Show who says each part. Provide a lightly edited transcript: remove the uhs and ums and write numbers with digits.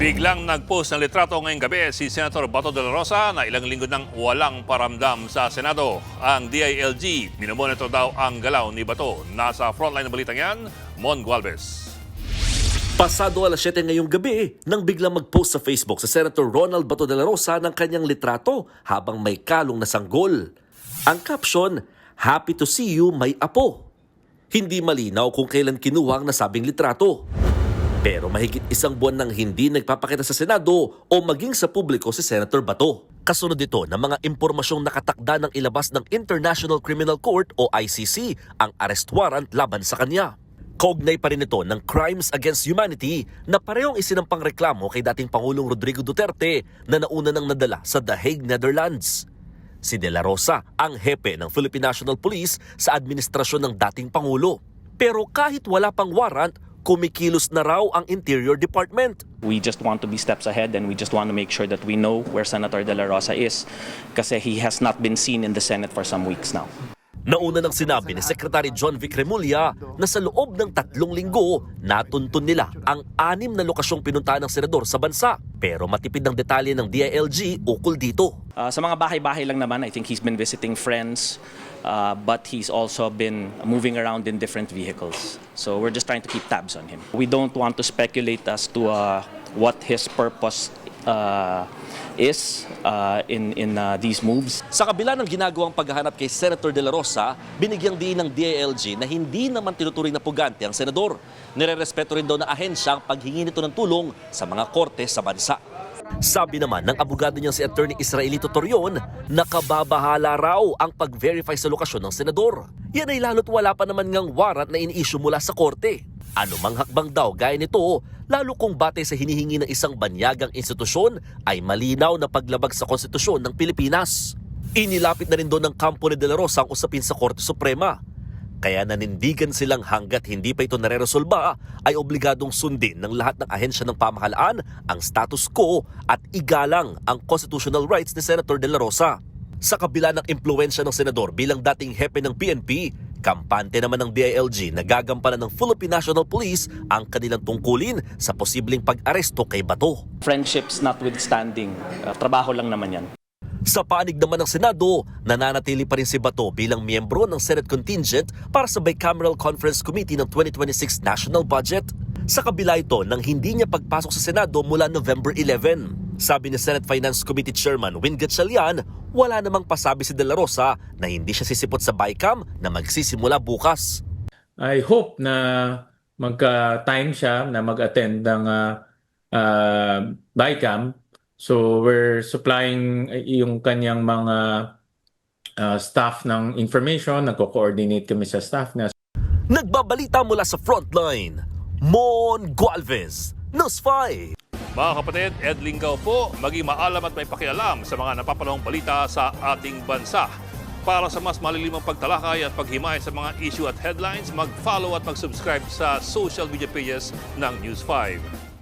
Speaker 1: Biglang nag-post ng litrato ngayong gabi si Senator Bato de la Rosa na ilang linggo nang walang paramdam sa Senado. Ang DILG, minomonitor daw ang galaw ni Bato. Nasa frontline ng balitang yan, Mon Gualvez.
Speaker 2: Pasado alas 7 ngayong gabi nang biglang mag-post sa Facebook si Senator Ronald Bato de la Rosa ng kanyang litrato habang may kalong na sanggol. Ang caption, "Happy to see you, may apo." Hindi malinaw kung kailan kinuha ang nasabing litrato. Pero mahigit isang buwan nang hindi nagpapakita sa Senado o maging sa publiko si Senator Bato. Kasunod ito ng mga impormasyong nakatakda ng ilabas ng International Criminal Court o ICC ang arrest warrant laban sa kanya. Kaugnay pa rin ito ng Crimes Against Humanity na parehong isinampang reklamo kay dating Pangulong Rodrigo Duterte na nauna nang nadala sa The Hague, Netherlands. Si De La Rosa ang hepe ng Philippine National Police sa administrasyon ng dating Pangulo. Pero kahit wala pang warrant, kumikilos na raw ang Interior Department.
Speaker 3: We just want to be steps ahead and we just want to make sure that we know where Senator De La Rosa is kasi he has not been seen in the Senate for some weeks now.
Speaker 2: Nauna nang sinabi ni Secretary John Vic Remulla na sa loob ng 3 linggo, natuntun nila ang 6 na lokasyong pinuntahan ng senador sa bansa. Pero matipid ng detalye ng DILG ukol dito.
Speaker 3: Sa mga bahay-bahay lang naman, I think he's been visiting friends, but he's also been moving around in different vehicles. So we're just trying to keep tabs on him. We don't want to speculate as to what his purpose is in these moves.
Speaker 2: Sa kabila ng ginagawang paghahanap kay Senator De La Rosa, binigyang diin ng DILG na hindi naman tinuturing na pugante ang senador. Nirerespeto rin daw na ahensya ang paghingi nito ng tulong sa mga korte sa bansa. Sabi naman ng abogado niyang si Attorney Israelito Torion, nakababahala raw ang pag-verify sa lokasyon ng senador. Yan ay lalo't wala pa naman ngang warrant na ini-issue mula sa korte. Anumang hakbang daw gaya nito, lalo kung batay sa hinihingi ng isang banyagang institusyon, ay malinaw na paglabag sa konstitusyon ng Pilipinas. Inilapit na rin doon ng kampo ni De La Rosa ang usapin sa Korte Suprema. Kaya nanindigan silang hanggat hindi pa ito nareresolba ay obligadong sundin ng lahat ng ahensya ng pamahalaan ang status quo at igalang ang constitutional rights ni Senator De La Rosa. Sa kabila ng impluensya ng senador bilang dating hepe ng PNP, kampante naman ng DILG na gagampanan ng Philippine National Police ang kanilang tungkulin sa posibleng pag-aresto kay Bato.
Speaker 3: Friendships notwithstanding, trabaho lang naman yan.
Speaker 2: Sa panig naman ng Senado, nananatili pa rin si Bato bilang miyembro ng Senate Contingent para sa Bicameral Conference Committee ng 2026 National Budget. Sa kabila ito nang hindi niya pagpasok sa Senado mula November 11. Sabi ni Senate Finance Committee Chairman Win Gatchalian, wala namang pasabi si De La Rosa na hindi siya sisipot sa BICAM na magsisimula bukas.
Speaker 4: I hope na magka-time siya na mag-attend ng BICAM. So we're supplying yung kanyang mga staff ng information, nagko-coordinate kami sa staff niya.
Speaker 2: Nagbabalita mula sa Frontline, Mon Gualvez, News 5.
Speaker 1: Mga kapatid, Ed Lingaw po, maging maalam at may pakialam sa mga napapanahong balita sa ating bansa. Para sa mas malilimang pagtalakay at paghimay sa mga issue at headlines, mag-follow at mag-subscribe sa social media pages ng News 5.